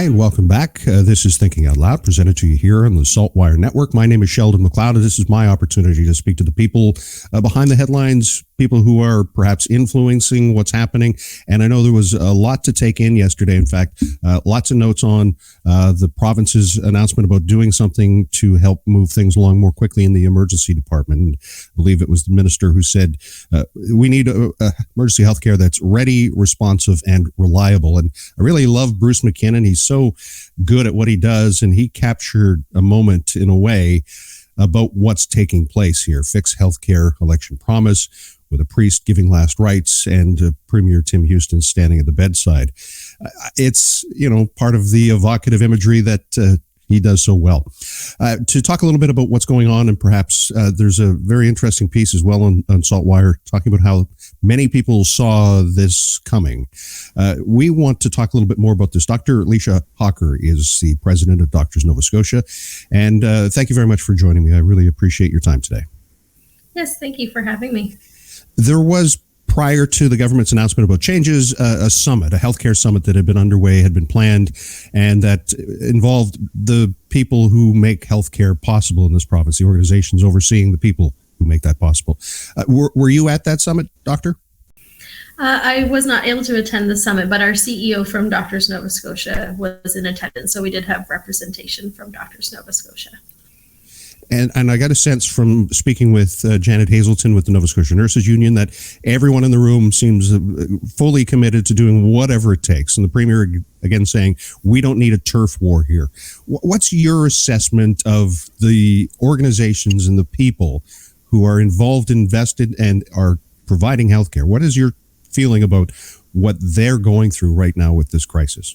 Hi, and welcome back. This is Thinking Out Loud, presented to you here on the SaltWire Network. My name is Sheldon McLeod, and this is my opportunity to speak to the people behind the headlines, people who are perhaps influencing what's happening. And I know there was a lot to take in yesterday. In fact, lots of notes on the province's announcement about doing something to help move things along more quickly in the emergency department. And I believe it was the minister who said, we need emergency healthcare that's ready, responsive, and reliable. And I really love Bruce McKinnon. He's so good at what he does, and he captured a moment in a way about what's taking place here. Fix healthcare election promise, with a priest giving last rites and Premier Tim Houston standing at the bedside. It's, part of the evocative imagery that he does so well. To talk a little bit about what's going on, and perhaps there's a very interesting piece as well on SaltWire talking about how many people saw this coming. We want to talk a little bit more about this. Dr. Leisha Hawker is the president of Doctors Nova Scotia. And thank you very much for joining me. I really appreciate your time today. Yes, thank you for having me. There was, prior to the government's announcement about changes, a summit, a healthcare summit that had been underway, had been planned, and that involved the people who make healthcare possible in this province, the organizations overseeing the people who make that possible. Were you at that summit, Doctor? I was not able to attend the summit, but our CEO from Doctors Nova Scotia was in attendance, so we did have representation from Doctors Nova Scotia. And I got a sense from speaking with Janet Hazelton with the Nova Scotia Nurses Union that everyone in the room seems fully committed to doing whatever it takes. And the Premier, again, saying, we don't need a turf war here. What's your assessment of the organizations and the people who are involved, invested, and are providing healthcare? What is your feeling about what they're going through right now with this crisis?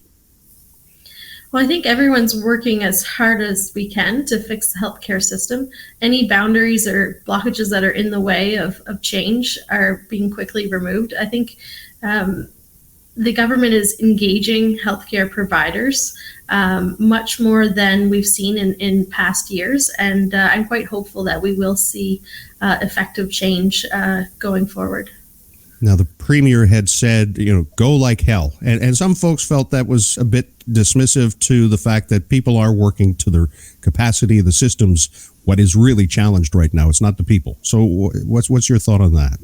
Well, I think everyone's working as hard as we can to fix the healthcare system. Any boundaries or blockages that are in the way of change are being quickly removed. I think the government is engaging healthcare providers much more than we've seen in past years. And I'm quite hopeful that we will see effective change going forward. Now, the Premier had said, go like hell. And some folks felt that was a bit dismissive to the fact that people are working to their capacity. The system's what is really challenged right now. It's not the people. So what's your thought on that?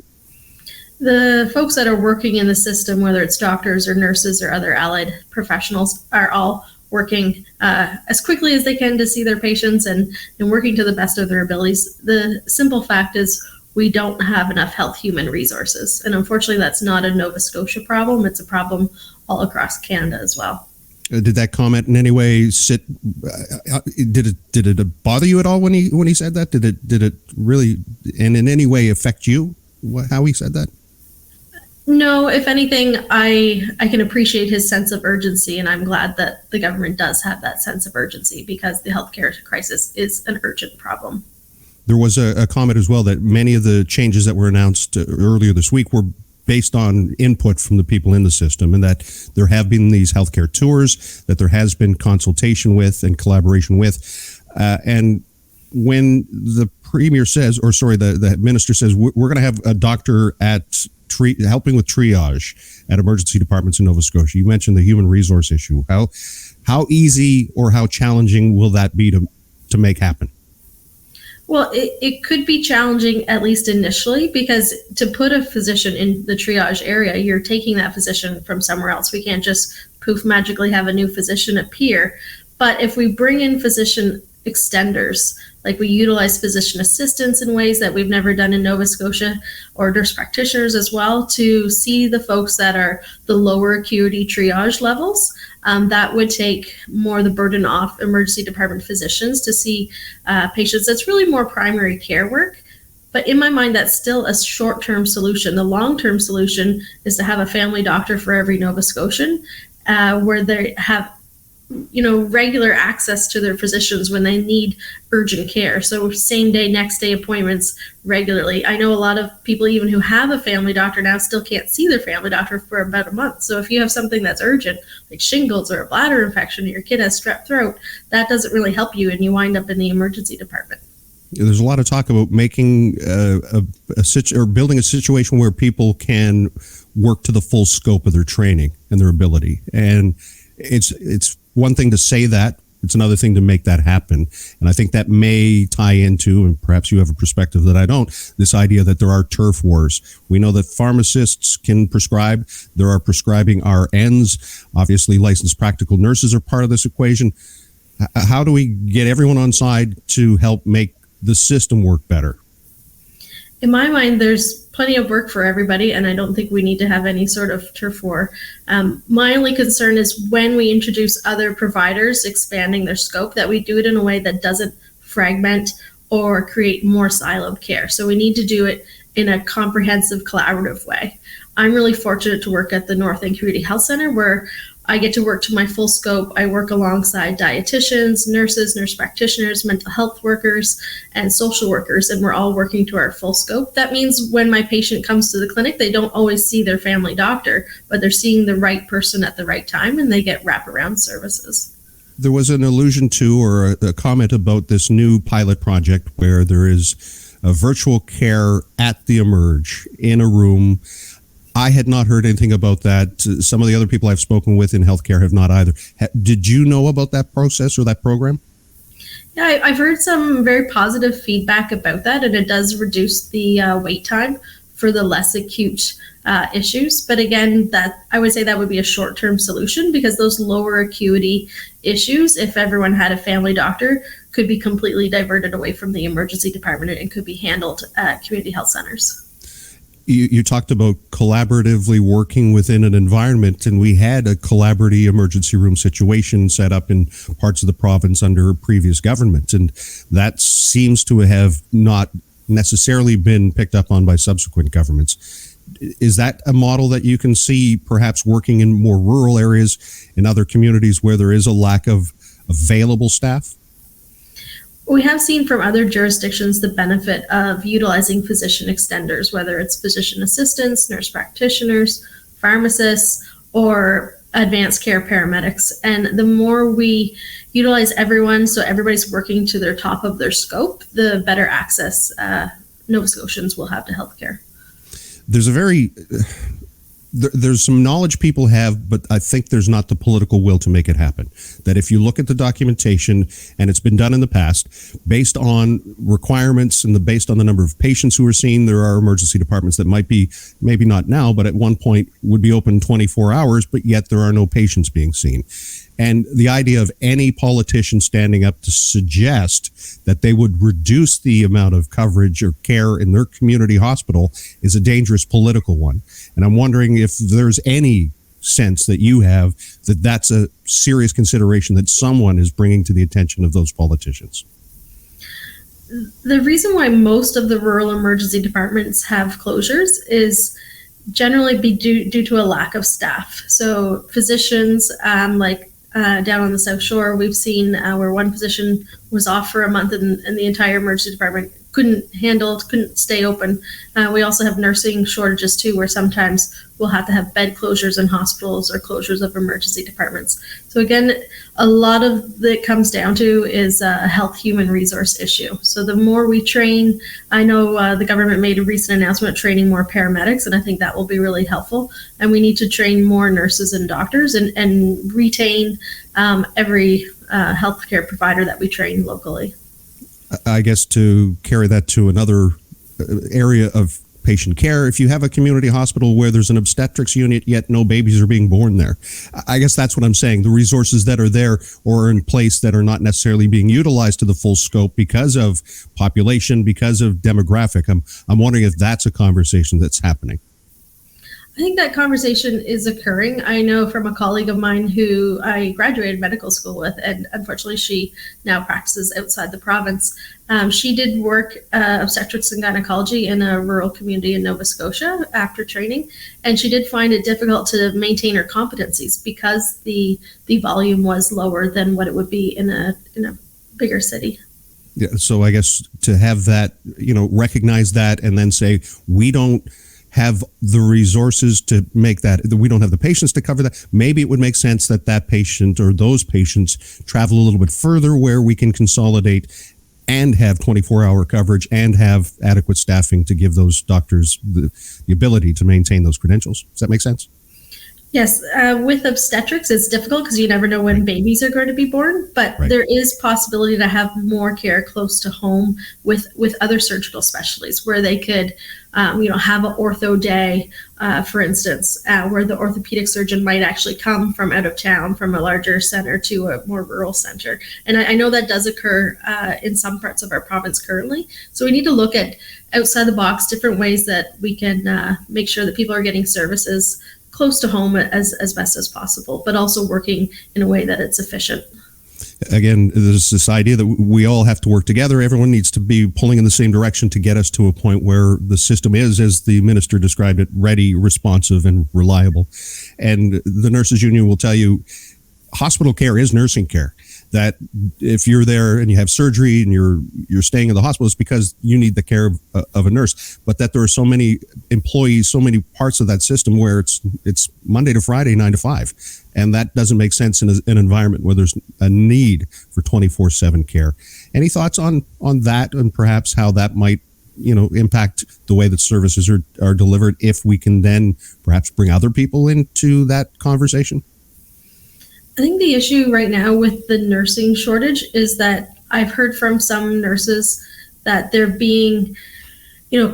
The folks that are working in the system, whether it's doctors or nurses or other allied professionals, are all working as quickly as they can to see their patients and working to the best of their abilities. The simple fact is, we don't have enough health human resources. And unfortunately, that's not a Nova Scotia problem. It's a problem all across Canada as well. Did that comment in any way did it bother you at all when he said that? Did it really, and in any way affect you, how he said that? No, if anything, I can appreciate his sense of urgency, and I'm glad that the government does have that sense of urgency, because the healthcare crisis is an urgent problem. There was a comment as well that many of the changes that were announced earlier this week were based on input from the people in the system, and that there have been these healthcare tours, that there has been consultation with and collaboration with. And when the Premier says, the Minister says, we're going to have a doctor at helping with triage at emergency departments in Nova Scotia. You mentioned the human resource issue. How easy or how challenging will that be to make happen? Well, it could be challenging, at least initially, because to put a physician in the triage area, you're taking that physician from somewhere else. We can't just poof magically have a new physician appear. But if we bring in physician extenders, like we utilize physician assistants in ways that we've never done in Nova Scotia, or nurse practitioners as well, to see the folks that are the lower acuity triage levels, that would take more the burden off emergency department physicians to see patients. That's really more primary care work. But in my mind, that's still a short-term solution. The long-term solution is to have a family doctor for every Nova Scotian, where they have regular access to their physicians when they need urgent care. So same day, next day appointments regularly. I know a lot of people, even who have a family doctor now, still can't see their family doctor for about a month. So if you have something that's urgent, like shingles or a bladder infection, or your kid has strep throat, that doesn't really help you, and you wind up in the emergency department. There's a lot of talk about making building a situation where people can work to the full scope of their training and their ability. And it's one thing to say that, it's another thing to make that happen. And I think that may tie into, and perhaps you have a perspective that I don't, this idea that there are turf wars. We know that pharmacists can prescribe. There are prescribing RNs. Obviously, licensed practical nurses are part of this equation. How do we get everyone on side to help make the system work better? In my mind, there's plenty of work for everybody, and I don't think we need to have any sort of turf war. My only concern is when we introduce other providers expanding their scope, that we do it in a way that doesn't fragment or create more siloed care. So we need to do it in a comprehensive, collaborative way. I'm really fortunate to work at the North End Community Health Center, where I get to work to my full scope. I work alongside dietitians, nurses, nurse practitioners, mental health workers, and social workers, and we're all working to our full scope. That means when my patient comes to the clinic, they don't always see their family doctor, but they're seeing the right person at the right time, and they get wraparound services. There was an allusion to, or a comment about this new pilot project where there is a virtual care at the Emerge in a room. I had not heard anything about that. Some of the other people I've spoken with in healthcare have not either. Did you know about that process or that program? Yeah, I've heard some very positive feedback about that, and it does reduce the wait time for the less acute issues. But again, that I would say that would be a short-term solution, because those lower acuity issues, if everyone had a family doctor, could be completely diverted away from the emergency department and could be handled at community health centers. You talked about collaboratively working within an environment, and we had a collaborative emergency room situation set up in parts of the province under previous government, and that seems to have not necessarily been picked up on by subsequent governments. Is that a model that you can see perhaps working in more rural areas, in other communities where there is a lack of available staff? We have seen from other jurisdictions the benefit of utilizing physician extenders, whether it's physician assistants, nurse practitioners, pharmacists, or advanced care paramedics. And the more we utilize everyone, so everybody's working to their top of their scope, the better access Nova Scotians will have to healthcare. There's some knowledge people have, but I think there's not the political will to make it happen. That if you look at the documentation, and it's been done in the past, based on requirements and based on the number of patients who are seen, there are emergency departments that might be, maybe not now, but at one point would be open 24 hours, but yet there are no patients being seen. And the idea of any politician standing up to suggest that they would reduce the amount of coverage or care in their community hospital is a dangerous political one. And I'm wondering if there's any sense that you have that that's a serious consideration that someone is bringing to the attention of those politicians. The reason why most of the rural emergency departments have closures is generally due to a lack of staff. So physicians, down on the South Shore, we've seen where one physician was off for a month and the entire emergency department couldn't stay open. We also have nursing shortages too, where sometimes we'll have to have bed closures in hospitals or closures of emergency departments. So again, a lot of it comes down to is a health human resource issue. So the more we train, I know the government made a recent announcement training more paramedics, and I think that will be really helpful. And we need to train more nurses and doctors and retain every healthcare provider that we train locally. I guess to carry that to another area of patient care, if you have a community hospital where there's an obstetrics unit, yet no babies are being born there, I guess that's what I'm saying. The resources that are there or are in place that are not necessarily being utilized to the full scope because of population, because of demographic. I'm wondering if that's a conversation that's happening. I think that conversation is occurring. I know from a colleague of mine who I graduated medical school with, and unfortunately she now practices outside the province. She did work obstetrics and gynecology in a rural community in Nova Scotia after training, and she did find it difficult to maintain her competencies because the volume was lower than what it would be in a bigger city. Yeah, so I guess to have that, recognize that and then say, we don't have the resources to make that, we don't have the patients to cover that. Maybe it would make sense that patient or those patients travel a little bit further where we can consolidate and have 24-hour coverage and have adequate staffing to give those doctors the ability to maintain those credentials. Does that make sense? Yes, with obstetrics, it's difficult because you never know when babies are going to be born, but Right. there is possibility to have more care close to home with other surgical specialties where they could, have an ortho day, for instance, where the orthopedic surgeon might actually come from out of town, from a larger center to a more rural center. And I know that does occur in some parts of our province currently. So we need to look at outside the box, different ways that we can make sure that people are getting services close to home as best as possible, but also working in a way that it's efficient. Again, there's this idea that we all have to work together. Everyone needs to be pulling in the same direction to get us to a point where the system is, as the minister described it, ready, responsive, and reliable. And the Nurses Union will tell you hospital care is nursing care. That if you're there and you have surgery and you're staying in the hospital, it's because you need the care of a nurse. But that there are so many employees, so many parts of that system where it's Monday to Friday, 9 to 5, and that doesn't make sense in an environment where there's a need for 24/7 care. Any thoughts on that, and perhaps how that might impact the way that services are delivered, if we can then perhaps bring other people into that conversation? I think the issue right now with the nursing shortage is that I've heard from some nurses that they're being,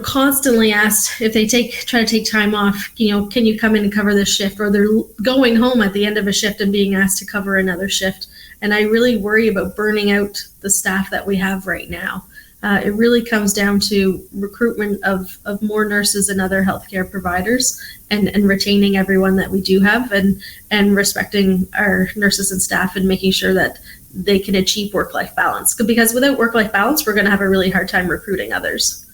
constantly asked if they try to take time off, can you come in and cover this shift? Or they're going home at the end of a shift and being asked to cover another shift. And I really worry about burning out the staff that we have right now. It really comes down to recruitment of more nurses and other healthcare providers, and retaining everyone that we do have, and respecting our nurses and staff, and making sure that they can achieve work-life balance. Because without work-life balance, we're going to have a really hard time recruiting others.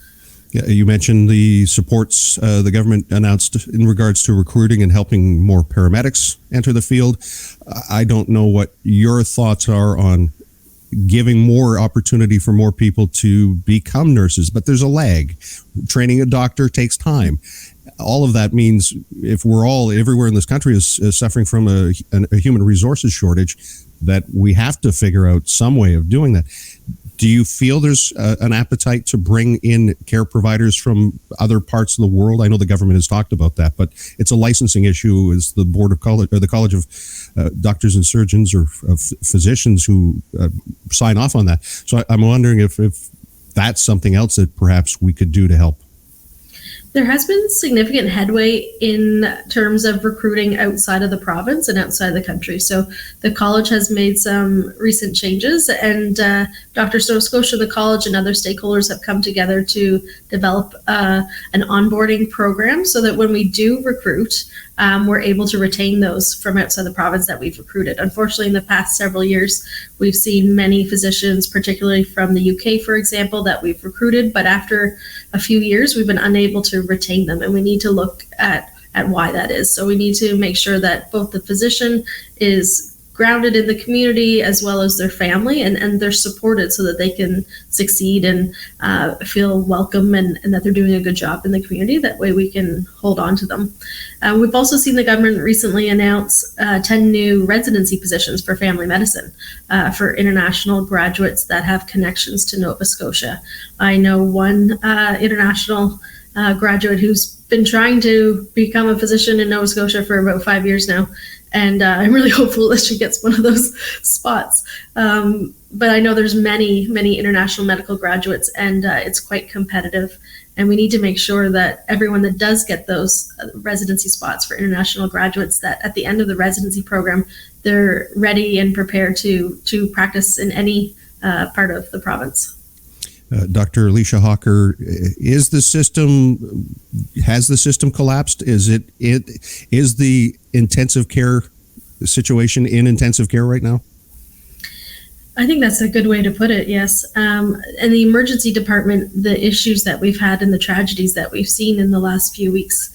Yeah, you mentioned the supports the government announced in regards to recruiting and helping more paramedics enter the field. I don't know what your thoughts are on giving more opportunity for more people to become nurses, but there's a lag. Training a doctor takes time. All of that means if we're all everywhere in this country is suffering from a human resources shortage, that we have to figure out some way of doing that. Do you feel there's an appetite to bring in care providers from other parts of the world? I know the government has talked about that, but it's a licensing issue. Is the board of college or the College of Doctors and Surgeons or physicians who sign off on that? So I'm wondering if that's something else that perhaps we could do to help. There has been significant headway in terms of recruiting outside of the province and outside the country. So the college has made some recent changes, and Doctors Nova Scotia, the college, and other stakeholders have come together to develop an onboarding program so that when we do recruit, we're able to retain those from outside the province that we've recruited. Unfortunately, in the past several years, we've seen many physicians, particularly from the UK, for example, that we've recruited, but after a few years, we've been unable to retain them, and we need to look at why that is. So we need to make sure that both the physician is grounded in the community as well as their family, and they're supported so that they can succeed and feel welcome, and that they're doing a good job in the community. That way we can hold on to them. We've also seen the government recently announce 10 new residency positions for family medicine for international graduates that have connections to Nova Scotia. I know one international graduate who's been trying to become a physician in Nova Scotia for about 5 years now. And I'm really hopeful that she gets one of those spots. But I know there's many, many international medical graduates, and it's quite competitive. And we need to make sure that everyone that does get those residency spots for international graduates, that at the end of the residency program, they're ready and prepared to practice in any part of the province. Dr. Leisha Hawker, has the system collapsed? Is the intensive care situation in intensive care right now? I think that's a good way to put it, yes. And the emergency department, the issues that we've had and the tragedies that we've seen in the last few weeks,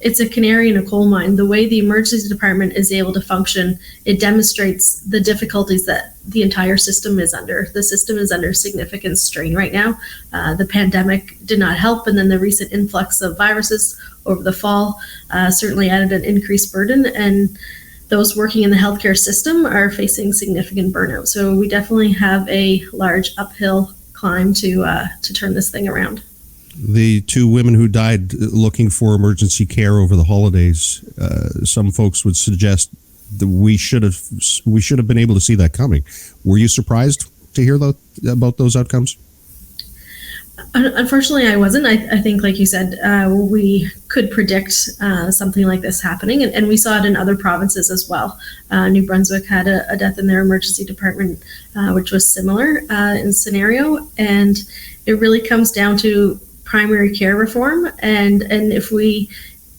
it's a canary in a coal mine. The way the emergency department is able to function, it demonstrates the difficulties that the entire system is under. The system is under significant strain right now. The pandemic did not help, and then the recent influx of viruses over the fall certainly added an increased burden, and those working in the healthcare system are facing significant burnout. So we definitely have a large uphill climb to turn this thing around. The two women who died looking for emergency care over the holidays, some folks would suggest that we should have been able to see that coming. Were you surprised to hear about those outcomes? Unfortunately, I wasn't. I think, like you said, we could predict something like this happening, and we saw it in other provinces as well. New Brunswick had a death in their emergency department, which was similar in scenario, and it really comes down to primary care reform, and if we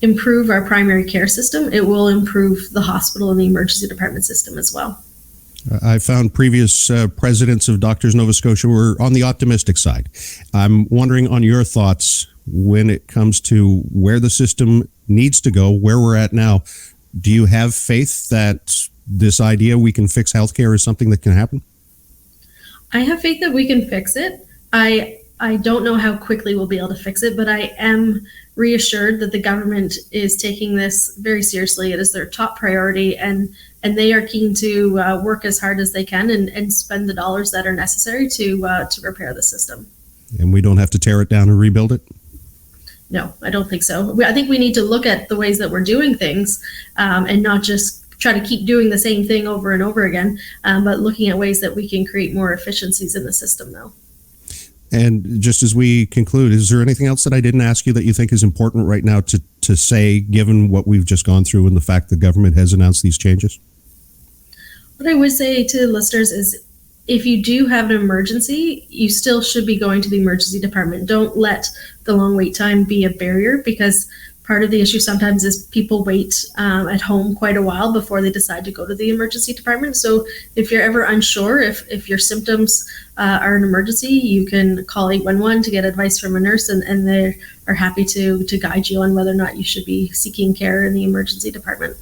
improve our primary care system, it will improve the hospital and the emergency department system as well. I found previous presidents of Doctors Nova Scotia were on the optimistic side. I'm wondering on your thoughts when it comes to where the system needs to go, where we're at now. Do you have faith that this idea we can fix healthcare is something that can happen? I have faith that we can fix it. I don't know how quickly we'll be able to fix it, but I am reassured that the government is taking this very seriously. It is their top priority, and they are keen to work as hard as they can and spend the dollars that are necessary to repair the system. And we don't have to tear it down and rebuild it? No, I don't think so. I think we need to look at the ways that we're doing things and not just try to keep doing the same thing over and over again, but looking at ways that we can create more efficiencies in the system though. And just as we conclude, is there anything else that I didn't ask you that you think is important right now to say, given what we've just gone through and the fact the government has announced these changes? What I would say to listeners is, if you do have an emergency, you still should be going to the emergency department. Don't let the long wait time be a barrier, because part of the issue sometimes is people wait at home quite a while before they decide to go to the emergency department. So if you're ever unsure if your symptoms are an emergency, you can call 811 to get advice from a nurse, and they are happy to guide you on whether or not you should be seeking care in the emergency department.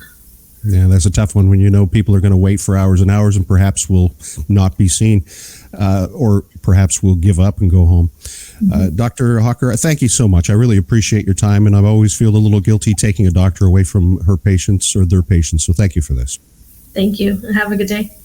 Yeah, that's a tough one when you know people are going to wait for hours and hours and perhaps will not be seen or perhaps will give up and go home. Dr. Hawker, thank you so much. I really appreciate your time, and I always feel a little guilty taking a doctor away from her patients or their patients. So thank you for this. Thank you, and have a good day.